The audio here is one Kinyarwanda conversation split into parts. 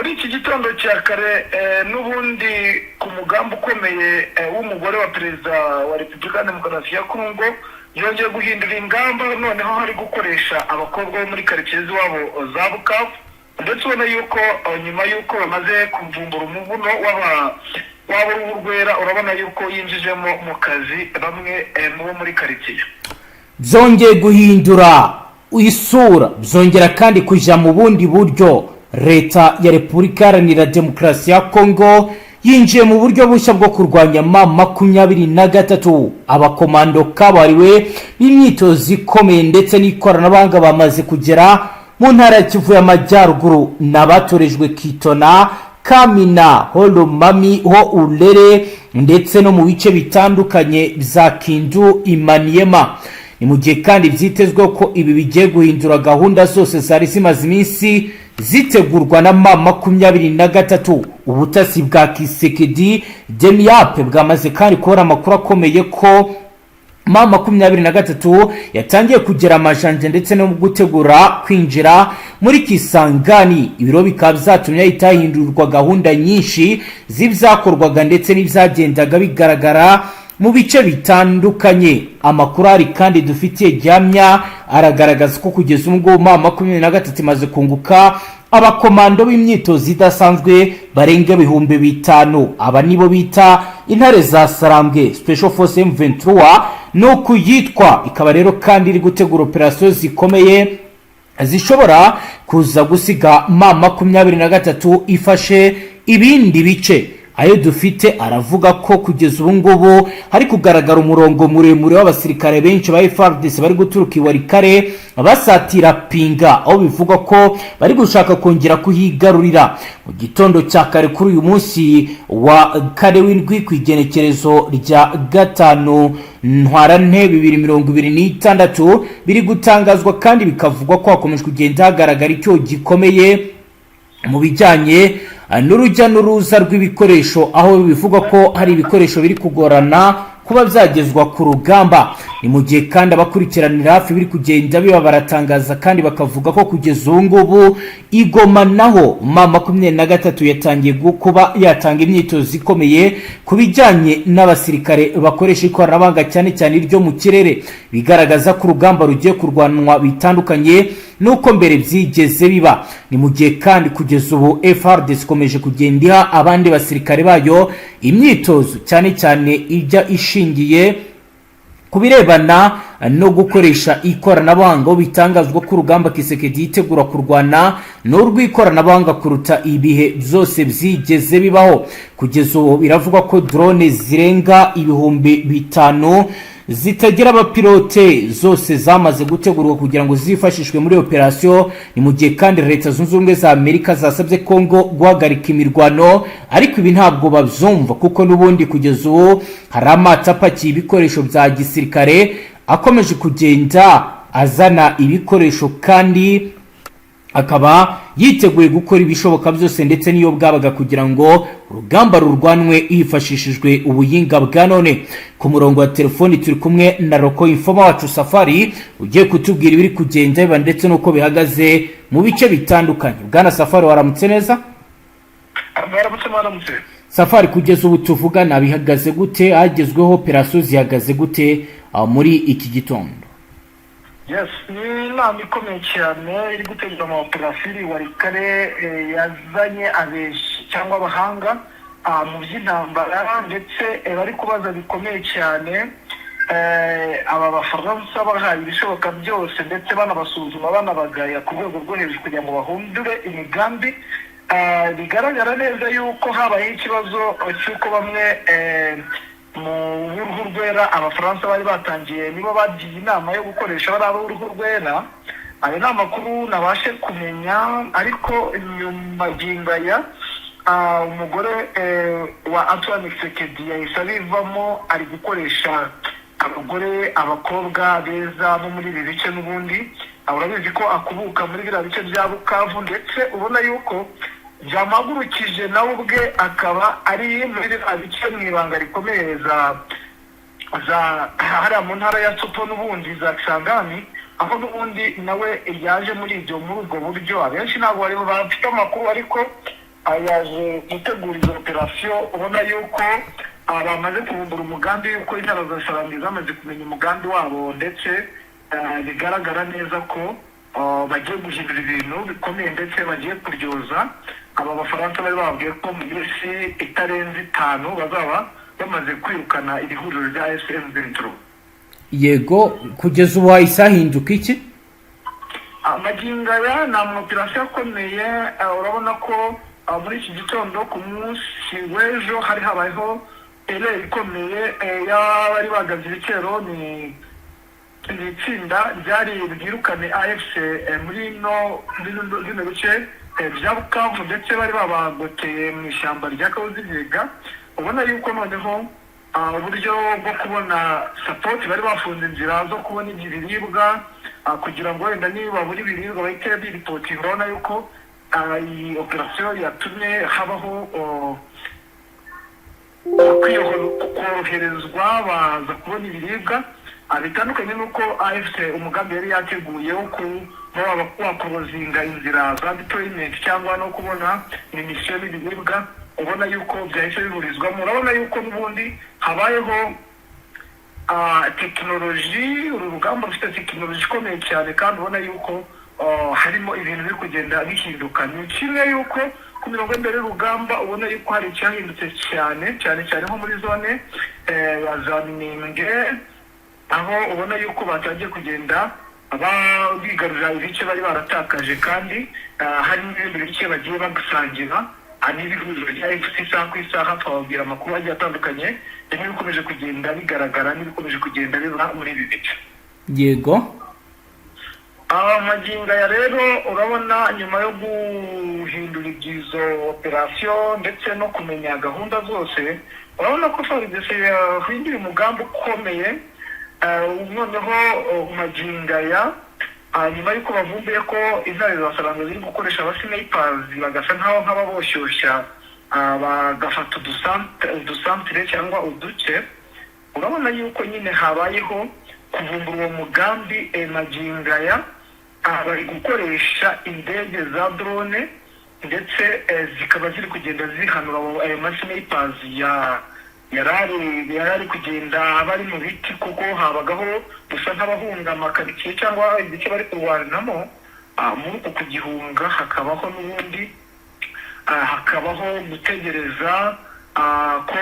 muri iki gitondo cya kare n'ubundi ku mugambi ukomeye w'umugore wa perezida wa Repubulika Demokarasi ya Kongo yongeye guhindura ingamba, noneho hari gukoresha abakobwa bo muri karitsiye z'iwabo za Bukavu, ndetse ubona yuko nyuma y'uko bamaze kuvumbura umuvuno w'uruhu rwera, urabona yuko yinjijemo mu kazi bamwe mu muri karitsiye. Byongeye guhindura isura, byongera kandi kuja mu bundi buryo. Leta ya Repubulika Iharanira Demokarasi ya Kongo yinjiye mu buryo bushya bwo kurwanya M23. Abakomando kabariwe n'imyitozo ikomeye ndetse n'ikoranabuhanga bamaze kugera mu ntara ya Kivu y'Amajyaruguru, n'abatorejwe Kitona, Kamina, Holomami, ho Ulere ndetse no mu bice bitandukanye bya Kindu, Imaniema. Ni mu gihe kandi byitezwe ko ibi bigiye guhindura gahunda zose zari zimaze iminsi zitegurwa na M23. Ubutasi bwa Kisekedi Demiape bwamaze kandi kubona amakuru akomeye ko M23 yatangiye kugera amajanja ndetse no gutegura kwinjira muri Kisangani. Ibiro bikaba byatumye itahindurwa gahunda nyinshi z'ibyakorwaga ndetse n'ibyagendaga bigaragara mu bice bitandukanye. Amakuru ari kandi dufitiye gihamya aragaragaza ko kugeza ubwo M23 imaze kunguka abakomando b'imyitozo idasanzwe barenga 5,000. Aba nibo bita intare za Sarambwe, Special Force M23 no kuyitwa. Ikaba rero kandi iri gutegura operasiyo zikomeye zishobora kuza gusiga M23 ifashe ibindi bice. Ayo dufite aravuga ko kugeza ubu ngubu hari kugaragara umurongo muremure w'abasirikare benshi ba FARDC bari guturuka Iwarikare basatira Pinga, aho bivuga ko bari gushaka kongera kuhigarurira. Mu gitondo cya kare kuri uyu munsi wa kare w'indwi ku igenekerezo rya 5 Ntwarante 2026 biri gutangazwa kandi bikavugwa ko hakomeje kugenda hagaragara icyo gikomeye mu bijyanye n'urujya n'uruza rw'ibikoresho, aho bivuga ko hari ibikoresho biri kugorana kuba byagezwa ku rugamba. Ni mu gihe kandi abakurikiranira hafi biri kugenda biba baratangaza kandi bakavuga ko kugeza ubu ngubu Igoma naho M23 yatangiye kuba yatanga imyitozo ikomeye ku bijyanye n'abasirikare bakoresha ikoranabuhanga cyane cyane iryo mu kirere, bigaragaza ko urugamba rugiye kurwanwa bitandukanye nuko mbere byigeze biba. Ni mu gihe kandi kugeza ubu FARDC ikomeje kugenda iha abandi basirikare bayo imyitozo cyane cyane ijya ishingiye kubirebana no gukoresha ikoranabuhanga. Bitangazwa ko urugamba Kisekedi yitegura kurwana n'urw'ikoranabuhanga kuruta ibihe byose byigeze bibaho. Kugeza ubu biravugwa ko drone zirenga 5,000 zitagira abapilote zose zamaze gutegurwa kugira ngo zifashishwe muri operasiyo. Ni mu gihe kandi Leta Zunze Ubumwe za Amerika zasabye Kongo guhagarika imirwano, ariko ibi ntabwo babyumva kuko n'ubundi kugeza ubu hari amatapakiye ibikoresho bya gisirikare akomeje kugenda azana ibikoresho kandi akaba yiteguye gukora ibishoboka byose ndetse niyo bwabaga kugira ngo urugamba rurwanwe hifashishijwe ubuyinga bwa none. Ku murongo wa telefoni turi kumwe na Roko Infoma wacu Safari ugiye kutubwira ibiri kugenda biba ndetse nuko bihagaze mu bice bitandukanye. Bwana Safari, waramutse neza? Waramutse. Safari, kugeza ubu tuvugana bihagaze gute? Hagezweho operasiyo zihagaze gute muri iki gitondo? Yes, ni inama ikomeye cyane iri gutegura amaoperasiyo Iwarikare yazanye abeshi cyangwa abahanga mu by'intambara, ndetse bari kubaza bikomeye cyane aba Bafaransa bahaye ibishoboka byose ndetse banabasuzuma banabagaya ku rwego rwo hejuru kugira ngo bahundure imigambi. Bigaragara neza yuko habaye ikibazo cy'uko bamwe mu uruhu rwera Abafaransa bari batangiye nibo bagiye inama yo gukoresha bari uruhu rwera. Ayo ni amakuru nabashe kumenya, ariko nyuma y'ingaya umugore wa Antoine Kisekedi yahise abivamo, ari gukoresha abagore abakobwa beza bo muri ibi bice. N'ubundi urabizi ko akubuka muri biriya bice bya Bukavu, ndetse ubona yuko byamagurukije nawe ubwe akaba ari muri biriya bice mu ibanga rikomeye za hariya mu ntara ya Tsopo n'ubundi za Kisangani, aho n'ubundi nawe yaje muri ubwo buryo. Abenshi ntabwo bari bafite amakuru, ariko yaje gutegura izo operasiyo ubona yuko bamaze kuvumbura umugambi yuko intara za Sarambwe zamaze kumenya umugambi wabo ndetse bigaragara neza ko bagiye guhindura ibintu bikomeye ndetse bagiye kuryoza aba bafaransa bari babwiye ko mu minsi itarenze 5 bazaba bamaze kwirukana iri huriro rya FM23. Yego, kugeza ubu isahinduka iki? Magingo aya ni operasiyo akomeye, urabona ko muri iki gitondo ku munsi w'ejo hari habayeho ikomeye y'abari bagabye ibitero ni itsinda ryari bwirukane AFC muri bino bice bya Bukavu ndetse bari babagoteye mu ishyamba rya Kabuziga. Ubona yuko noneho uburyo bwo kubona support bari bafunze inzira zo kubona ibiribwa kugira ngo wenda niba buri biribwa bahite biripoti. Urabona yuko iyi operasiyo yatumye habaho koroherezwa baza kubona ibiribwa bitandukanye n'uko AFC umugambi yari yateguye wo wakorozinga inzira za deployment cyangwa no kubona imisiyoni y'ibiribwa. Ubona yuko byahise biburizwamo. Urabona yuko n'ubundi habayeho tekinoloji, uru rugamba rufite tekinoloji ikomeye cyane kandi ubona yuko harimo ibintu biri kugenda bihinduka. Ni kimwe yuko ku mirongo imbere y'urugamba ubona yuko hari icyahindutse cyane nko muri zone za Minembwe, aho ubona yuko batangiye kugenda bigarurira ibice bari baratakaje kandi hari n'ibindi bice bagiye bagusangira n'ibihuriro rya FC isaha ku isaha. Twababwira amakuru agiye atandukanye n'ibikomeje kugenda bigaragara n'ibikomeje kugenda biba muri ibi bice. Yego, magingo ya rero urabona nyuma yo guhindura izo operasiyo ndetse no kumenya gahunda zose, urabona ko FARDC yahinduye umugambi ukomeye. Noneho magingo ya nyuma yuko bavumbuye ko intare za Sarambwe ziri gukoresha abasnipers bagasa nkaho nk'ababoshyushya bagafata udusantere cyangwa uduce. Urabona yuko nyine habayeho kuvumbura uwo mugambi. Magingo aya bari gukoresha indege za drone ndetse zikaba ziri kugenda zihanura ayo masnipers yarari kugenda bari mu biti kuko habagaho gusa nk'abahunga amakaritsiye cyangwa ibice bari kurwanamo. Muri uku kugihunga hakabaho n'ubundi hakabaho gutegereza ko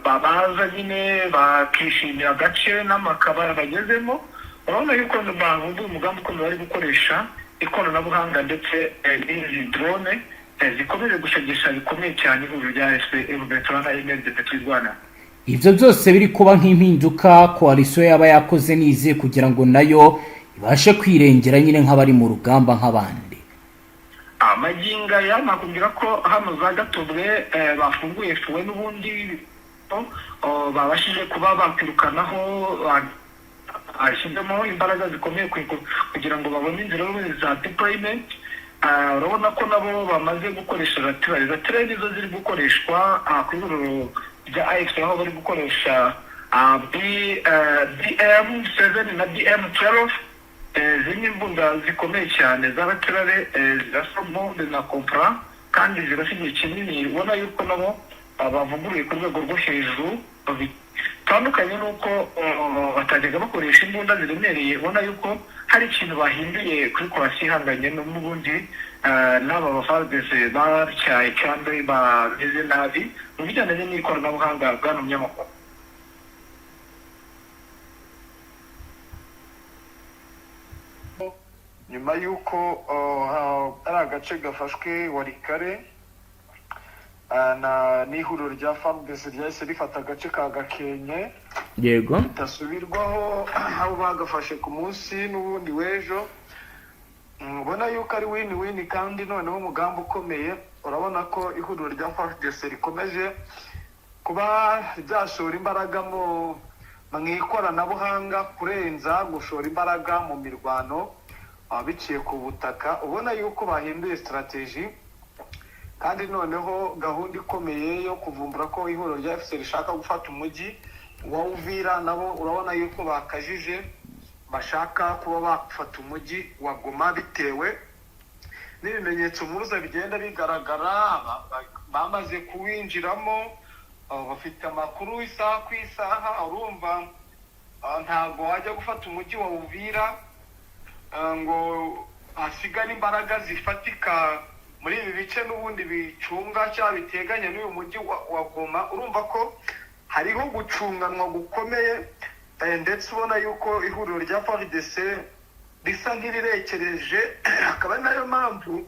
babaza nyine bakishimira agace n'amakaba bagezemo. Urabona yuko bavumbuye umugambi ukomeye bari gukoresha ikoranabuhanga ndetse n'izi drone zikomeje gushagisha bikomeye cyane ihuriro rya FM23 na MLDP twirwana. Ibyo byose biri kuba nk'impinduka koalisiyo yaba yakoze nize kugira ngo nayo ibashe kwirengera nyine nk'abari mu rugamba nk'abandi. Magingo aya nakubwira ko hano za Gatobwe bafunguye fuwe n'ubundi babashije kuba bakwirukanaho ashyizemo imbaraga zikomeye kugira ngo babone inzira za deployment. Urabona ko nabo bamaze gukoresha ratire nizo ziri gukoreshwa ku ihuriro rya AFC, aho bari gukoresha BM7 na BM12 zimwe imbunda zikomeye cyane za ratire zirasa bombe na kompra kandi zirasa igihe kinini. Ubona yuko nabo bavuguruye ku rwego rwo hejuru bitandukanye n'uko batajyaga bakoresha imbunda ziremereye. Ubona yuko hari ikintu bahinduye kuri koalisiyo ihanganye n'ubundi n'aba bafardese batyaye kandi bameze nabi mu bijyanye n'ikoranabuhanga bw'ano munyamakuru. Nyuma y'uko ari agace gafashwe Walikare n'ihuriro rya FARDC ryahise rifata agace ka Gakenke. Yego, bitasubirwaho aho bagafashe ku munsi n'ubundi w'ejo. Ubona yuko ari win kandi noneho umugambi ukomeye. Urabona ko ihuriro rya FARDC rikomeje kuba ryashora imbaraga mu ikoranabuhanga kurenza gushora imbaraga mu mirwano biciye ku butaka. Ubona yuko bahinduye strategy kandi noneho gahunda ikomeye yo kuvumbura ko ihuriro rya FC rishaka gufata umujyi wa Uvira. Nabo urabona yuko bakajije bashaka kuba bafata umujyi wa Goma bitewe n'ibimenyetso mpuruza bigenda bigaragara, bamaze kuwinjiramo, bafite amakuru isaha ku isaha. Urumva ntabwo wajya gufata umujyi wa Uvira ngo hasigare imbaraga zifatika muri ibi bice n'ubundi bicunga cyangwa biteganya n'uyu mujyi wa Goma. Urumva ko hariho gucunganwa gukomeye, ndetse ubona yuko ihuriro rya FARDC risa nk'irirekereje. Akaba ari nayo mpamvu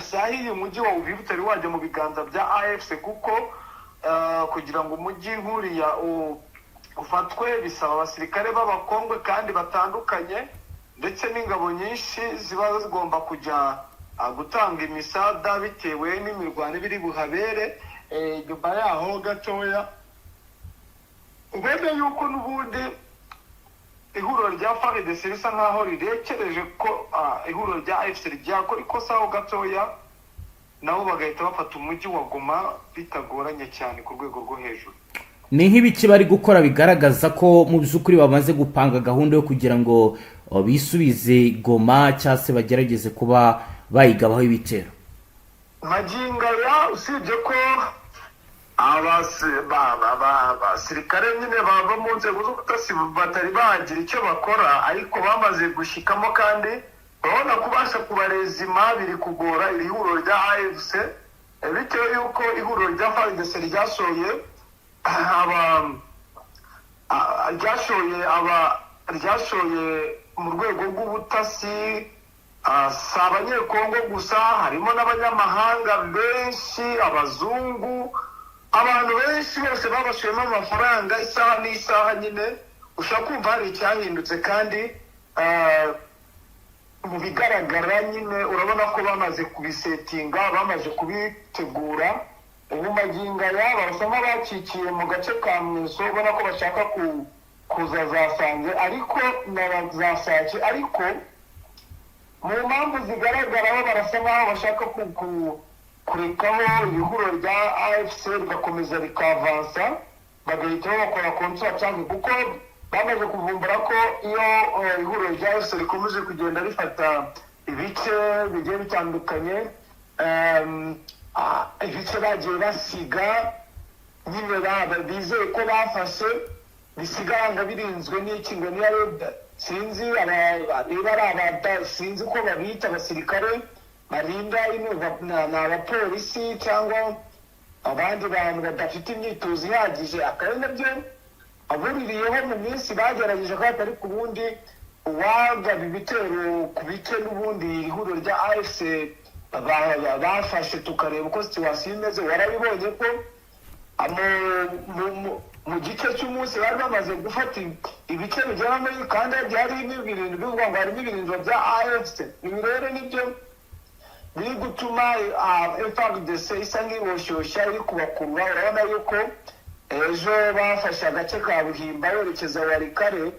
saha iyi umujyi wa Uvira utari wajya mu biganza bya AFC, kuko kugira ngo umujyi nk'uriya ufatwe bisaba abasirikare b'abakongwe kandi batandukanye, ndetse n'ingabo nyinshi ziba zigomba kujya gutanga imisada bitewe n'imirwano biri buhabere. Nyuma yaho gatoya ubona yuko n'ubundi ihuriro rya FARDC risa nkaho rirekereje ko ihuriro rya AFC ryakora ikosa aho gatoya, nabo bagahita bafata umujyi wa Goma bitagoranye cyane ku rwego rwo hejuru. Ni nk'ibiki bari gukora bigaragaza ko mu by'ukuri bamaze gupanga gahunda yo kugira ngo bisubize Goma cyangwa se bagerageze kuba bayigabaho ibitero? Magingo ya usibye ko abasirikare nyine bava mu nzego z'ubutasi batari bagira icyo bakora, ariko bamaze gushikamo, kandi urabona kubasha kubarezima biri kugora iri huriro rya AFC, bitewe yuko ihuriro rya FARDC ryashoye mu rwego rw'ubutasi. Si abanyekongo gusa, harimo n'abanyamahanga benshi, abazungu, abantu benshi bose babashoyemo amafaranga isaha n'isaha. Nyine ushaka kumva hari icyahindutse, kandi mu bigaragara nyine urabona ko bamaze kubisetinga, bamaze kubitegura. Ubu magingo aya barasa nk'abacikiye mu gace ka Mweso, ubona ko bashaka kuza za Sange ariko na za Sake, ariko mu mpamvu zigaragaraho barasa nk'aho bashaka kurekaho ihuriro rya AFC rigakomeza rikavansa, bagahita bakora kontratange, kuko bamaze kuvumbura ko iyo ihuriro rya AFC rikomeje kugenda rifata ibice bigiye bitandukanye, ibice bagiye basiga nyine bizeye ko bafashe bisigara birinzwe n'ikingo niya sinzi sinzi ko babita abasirikare barinda ni abapolisi cyangwa abandi bantu badafite imyitozo ihagije. Akaba nabyo abuririyeho mu minsi bagerageje ko atari ku bundi uwagaba ibitero ku bice n'ubundi ihuriro rya AFC bafashe, tukareba uko situwasiyo imeze. Warabibonye ko mu gice cy'umunsi bari bamaze gufata ibice bigera muri, kandi harimo ibirindiro bivuga ngo harimo ibirindiro bya AFC. Ibi rero nibyo biri gutuma FARDC isa nk'iboshyushya iri kubakurura. Urabona yuko ejo bafashe agace ka Buhimba berekeza Warikare,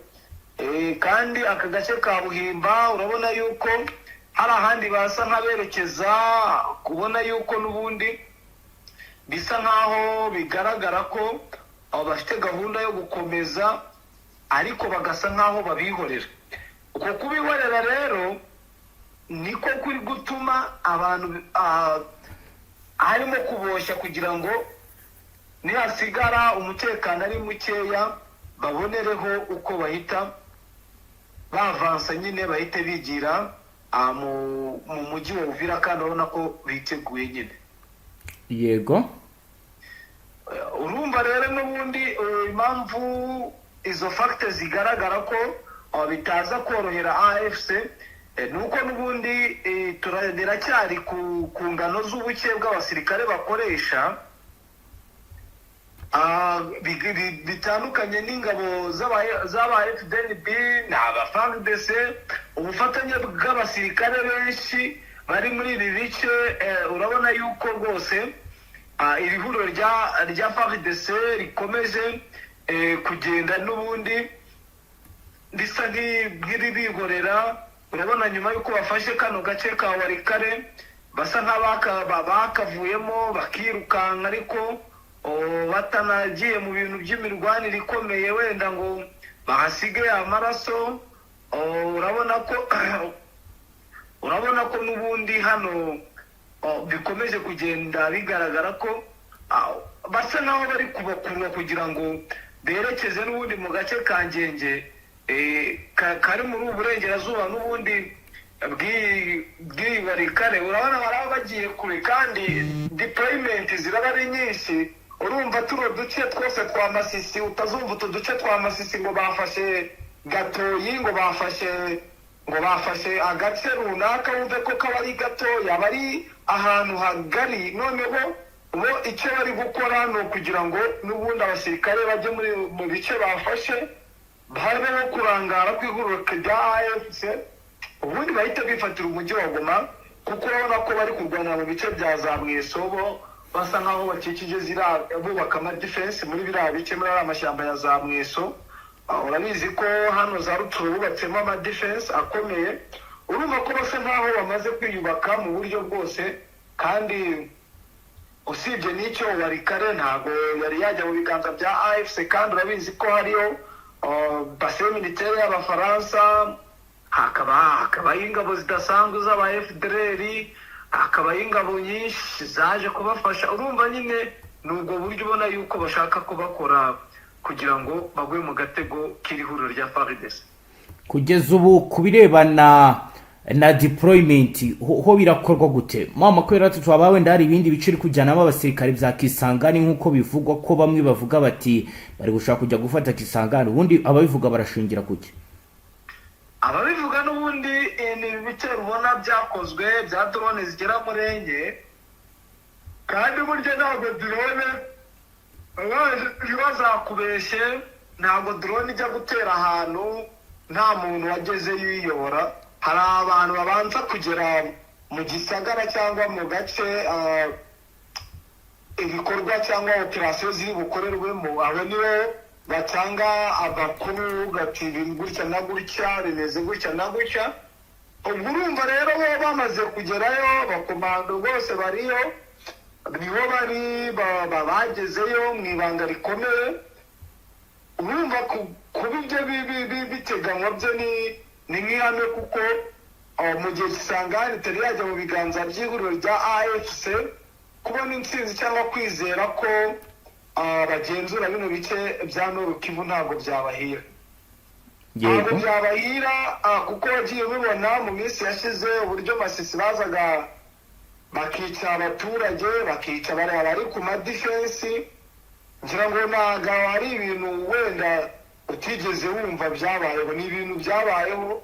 kandi aka gace ka Buhimba urabona yuko hari ahandi basa nk'aberekeza, kubona yuko n'ubundi bisa nk'aho bigaragara ko bafite gahunda yo gukomeza, ariko bagasa nk'aho babihorera. Uko kubihorera rero niko kuri gutuma abantu harimo kuboshya, kugira ngo nihasigara umutekano ari mukeya babonereho uko bahita bavansa, nyine bahite bigira mu mujyi wa Uvira, kandi urabona ko biteguye nyine. Yego, urumva rero n'ubundi impamvu izo factors zigaragara ko bitaza korohera AFC, nuko n'ubundi turacyari ku ngano z'ubuke bw'abasirikare bakoresha, bitandukanye n'ingabo z'aba FDNB n'aba FARDC. Ubufatanye bw'abasirikare benshi bari muri ibi bice, urabona yuko rwose iri huriro rya FARDC rikomeje kugenda n'ubundi risa nk'iribihorera. Urabona nyuma yuko bafashe kano gace ka Warikare basa nk'abakavuyemo bakirukanka, ariko batanagiye mu bintu by'imirwanire ikomeye wenda ngo bahasige amaraso. Urabona ko urabona ko n'ubundi hano bikomeje kugenda bigaragara ko basa naho bari kubakurura kugira ngo berekeze n'ubundi mu gace ka Ngenge kari muri ubu burengerazuba n'ubundi bw'iyi Walikale. urabona baraba bagiye kure kandi deployment ziraba ari nyinshi. urumva turo duce twose twa Masisi, utazumva utu duce twa Masisi ngo bafashe Gatoyi, ngo bafashe agace runaka wumve ko kaba ari gatoya, bari ahantu hagari. noneho bo icyo bari gukora ni ukugira ngo n'ubundi abasirikare bajye mu bice bafashe, habeho kurangara kw'ihuriro rya AFC, ubundi bahita bifatira umujyi wa Goma, kuko urabona ko bari kurwanira mu bice bya za Mwesobo, basa nkaho bakikije bubaka ama defense muri biriya bice, muri ariya mashyamba ya za Mweso. urabizi ko hano za Rutshuru bubatsemo ama defense akomeye. urumva ko basa nkaho bamaze kwiyubaka mu buryo bwose, kandi usibye n'icyo Walikale ntabwo yari yajya mu biganza bya AFC, kandi urabizi ko hariyo base militaire y'Abafaransa, hakabaho ingabo zidasanzwe z'aba FDLR, hakabaho ingabo nyinshi zaje kubafasha. urumva nyine ni ubwo buryo ubona yuko bashaka kubakora kugira ngo bagwe mu gatego k'ihuriro rya FARDC. kugeza ubu ku birebana na deployment ho birakorwa gute? Mama ko rero twaba wenda hari ibindi bice uri kujyanamo abasirikare bya Kisangani nk'uko bivugwa ko bamwe bavuga bati bari gushaka kujya gufata Kisangani, ubundi ababivuga barashingira kuki? ababivuga n'ubundi ni ibice rubona byakozwe bya drone zigera muri enye, kandi burya ntabwo drone bazakubeshye, ntabwo drone ijya gutera ahantu nta muntu wagezeyo uyiyobora. hari abantu babanza kugera mu gisagara cyangwa mu gace ibikorwa cyangwa operasiyo ziri bukorerwemo, abo nibo batanga amakuru gati gutya na gutya, bimeze gutya na gutya. ubwo urumva rero bo bamaze kugerayo, abakomando bose bariyo, nibo bari bagezeyo mu ibanga rikomeye. urumva kuba ibyo biteganywa byo ni nk'ihame, kuko mu gihe Kisangani itari yajya mu biganza by'ihuriro rya AFC, kubona intsinzi cyangwa kwizera ko bagenzura bino bice bya Nord Kivu ntabwo byabahira. ntabwo byabahira kuko wagiye bibona mu minsi yashize uburyo Masisi bazaga bakica abaturage, bakica bari ku madefensi. ngira ngo ntabwo ari ibintu wenda utigeze wumva byabayeho, ni ibintu byabayeho,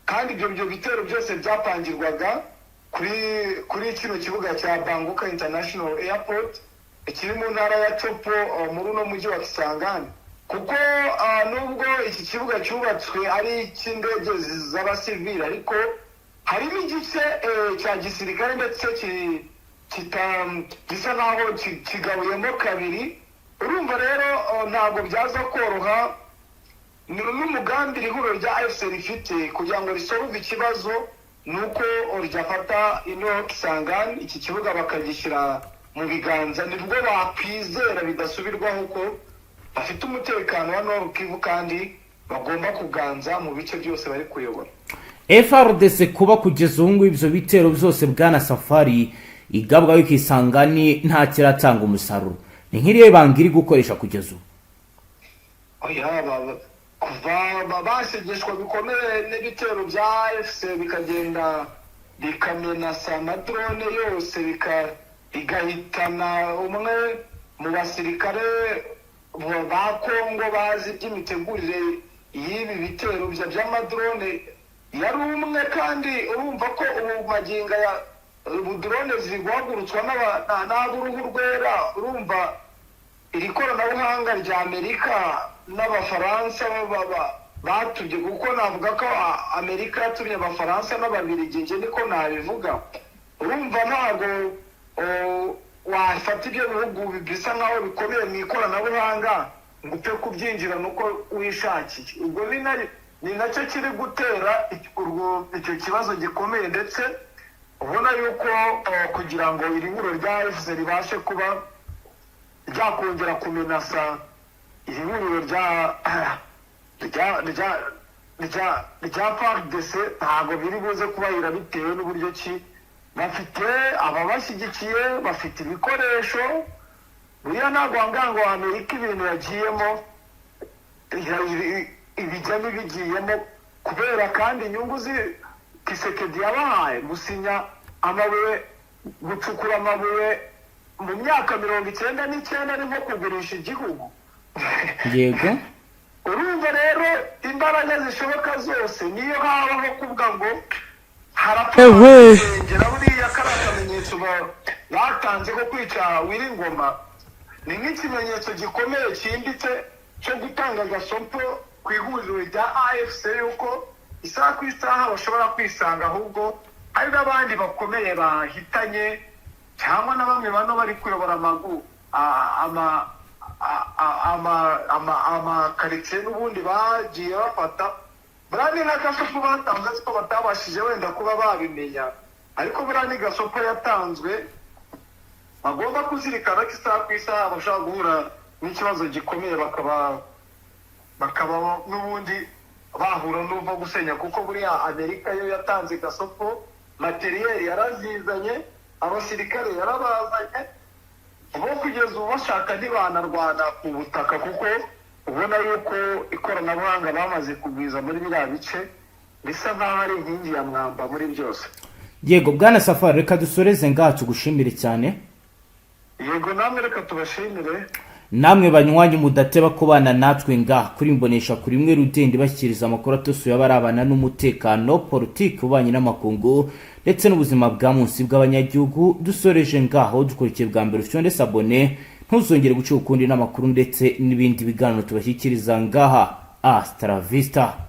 kandi ibyo bitero byose byapangirwaga kuri kino kibuga cya Banguka International Airport kiri mu ntara ya Chopo muri uno mujyi wa Kisangani. kuko nubwo iki kibuga cyubatswe ari icy'indege z'abasivili, ariko harimo igice cya gisirikare ndetse gisa naho kigabuyemo kabiri. urumva rero ntabwo byaza koroha. n'umugambi ihuriro rya AFC rifite kugira ngo risolve ikibazo ni uko ryafata ino Kisangani, iki kibuga bakagishyira mu biganza, nibwo bakwizera bidasubirwaho ko bafite umutekano wa Nord Kivu kandi bagomba kuganza mu bice byose bari kuyobora. FARDC kuba kugeza ubu ngubu ibyo bitero byose bwana Safari igabwaho Kisangani nta kiratanga umusaruro, ni nk'iriya banga iri gukoresha kugeza ubu? kuva bashegeshwa bikomeye n'ibitero bya AFC bikagenda bikamenasa amadrone yose bigahitana umwe mu basirikare ba Kongo bazi iby'imitegurire y'ibi bitero by'amadrone, yari umwe. kandi urumva ko ubu maginga ya drone ziri guhagurutswa n'ab'uruhu rwera. urumva iri koranabuhanga rya Amerika n'Abafaransa batubye, kuko navuga ko Amerika yatumye Abafaransa n'Ababiligi, njye niko nabivuga. urumva ntabwo wafata ibyo bihugu bisa nkaho bikomeye mu ikoranabuhanga ngo upfe kubyinjira nuko wishakiye. ubwo ni nacyo kiri gutera icyo kibazo gikomeye, ndetse ubona yuko kugira ngo iri huriro rya AFC ribashe kuba ryakongera kumenasa iri huriro rya FARDC ntabwo biri buze kubahira bitewe n'uburyo ki bafite ababashyigikiye, bafite ibikoresho. Buriya ntabwo wangango wa Amerika ibintu yagiyemo ibijyamo bigiyemo kubera kandi inyungu Kisekedi yabahaye gusinya amabuye, gucukura amabuye mu myaka 99 ari nko kugurisha igihugu. Yego. Urumva rero imbaraga zishoboka zose niyo habaho kuvuga ngo harapfengera buriya karakamenyetso batanze ko kwica Wiringoma ni nk'ikimenyetso gikomeye cyimbitse cyo gutanga agasopo ku ihuriro rya AFC yuko isaha ku isaha bashobora kwisanga ahubwo hari n'abandi bakomeye bahitanye cyangwa na bamwe bano bari kuyobora amakaritsiye n'ubundi bagiye bafata. Buriya ni n'agasopo batanze ariko batabashije wenda kuba babimenya, ariko buriya ni gasopo yatanzwe bagomba kuzirikana ko isaha ku isaha bashobora guhura n'ikibazo gikomeye bakaba n'ubundi bahura n'uva gusenya, kuko buriya Amerika yo yatanze gasopo, materiyeri yarazizanye, abasirikare yarabazanye, bo kugeza ubu bashaka ntibanarwana ku butaka kuko ubona yuko ikoranabuhanga bamaze kugwiza muri biriya bice bisa nk'aho ari inkingi ya mwamba muri byose. Yego Bwana Safari, reka dusoreze ngaha tugushimire cyane. Yego namwe reka tubashimire. Namwe banywanyi mudateba kubana natwe ngaha kuri Mbonesha kuri imwe Rudende bashyikiriza amakuru atosuye abarabana n'umutekano, politiki, ubanye n'amakungu ndetse n'ubuzima bwa munsi bw'abanyagihugu. Dusoreje ngaho dukurikiye bwa mbere ufite ndetse abone ntuzongere guca ukundi n'amakuru ndetse n'ibindi biganiro tubashyikiriza ngaha. Hasta la vista.